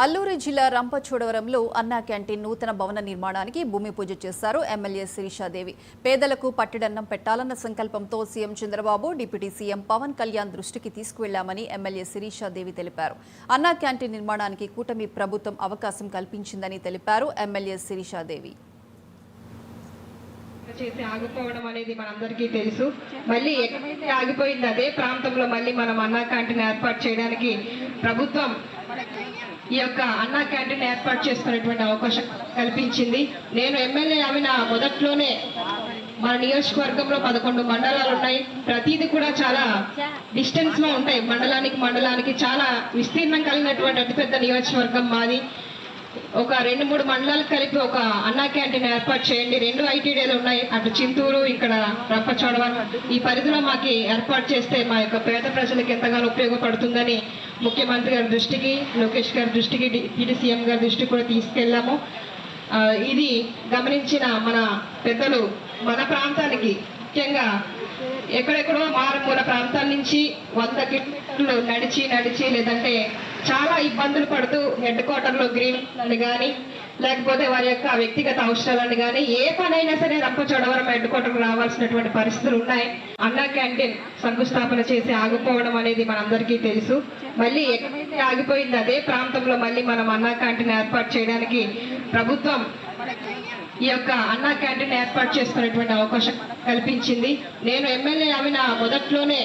అల్లూరి జిల్లా రంపచోడవరంలో అన్నా క్యాంటీన్ నూతన భవన నిర్మాణానికి భూమి పూజ చేశారు ఎమ్మెల్యే శిరీషాదేవి. పేదలకు పట్టెడన్నం పెట్టాలన్న సంకల్పంతో CM Chandrababu, deputy CM Pawan Kalyan దృష్టికి తీసుకువెళ్లామని ఎమ్మెల్యే శిరీషాదేవి తెలిపారు. అన్నా క్యాంటీన్ నిర్మాణానికి కూటమి ప్రభుత్వం అవకాశం కల్పించిందని తెలిపారు ఎమ్మెల్యే శిరీషాదేవి. చేసి ఆగిపోవడం అనేది మనందరికీ తెలుసు. మళ్ళీ ఎక్కడైతే ఆగిపోయింది అదే ప్రాంతంలో మళ్ళీ మనం అన్నా క్యాంటీన్ ఏర్పాటు చేయడానికి ప్రభుత్వం ఈ యొక్క అన్నా క్యాంటీన్ ఏర్పాటు చేసుకునేటువంటి అవకాశం కల్పించింది. నేను ఎమ్మెల్యే అయిన మొదట్లోనే మన నియోజకవర్గంలో 11 మండలాలు ఉన్నాయి. ప్రతిదీ కూడా చాలా డిస్టెన్స్ లో ఉంటాయి. మండలానికి చాలా విస్తీర్ణం కలిగినటువంటి అతిపెద్ద నియోజకవర్గం మాది. ఒక 2-3 మండలాలు కలిపి ఒక అన్నా క్యాంటీన్ ఏర్పాటు చేయండి. 2 ఐటీడీలు ఉన్నాయి, అటు చింతూరు, ఇక్కడ రంపచోడవరం. ఈ పరిధిలో మాకు ఏర్పాటు చేస్తే మా యొక్క పేద ప్రజలకు ఎంతగానో ఉపయోగపడుతుందని ముఖ్యమంత్రి గారి దృష్టికి, లోకేష్ గారి దృష్టికి, డిప్యూటీ సీఎం గారి దృష్టికి కూడా తీసుకెళ్లాము. ఇది గమనించిన మన పెద్దలు మన ప్రాంతానికి, ముఖ్యంగా ఎక్కడెక్కడో మారుమూల ప్రాంతాల నుంచి 100 కిలోమీటర్లు నడిచి లేదంటే చాలా ఇబ్బందులు పడుతూ హెడ్ క్వార్టర్లో గ్రీన్ అని కానీ లేకపోతే వారి యొక్క వ్యక్తిగత అవసరాలను కానీ ఏ పనైనా సరే రంపచోడవరం హెడ్ క్వార్టర్కు రావాల్సినటువంటి పరిస్థితులు ఉన్నాయి. అన్నా క్యాంటీన్ శంకుస్థాపన చేసి ఆగిపోవడం అనేది మనందరికీ తెలుసు. మళ్ళీ ఎక్కడైతే ఆగిపోయింది అదే ప్రాంతంలో మళ్ళీ మనం అన్నా క్యాంటీన్ ఏర్పాటు చేయడానికి ప్రభుత్వం ఈ యొక్క అన్నా క్యాంటీన్ ఏర్పాటు చేసుకునేటువంటి అవకాశం కల్పించింది. నేను ఎమ్మెల్యే అయిన మొదట్లోనే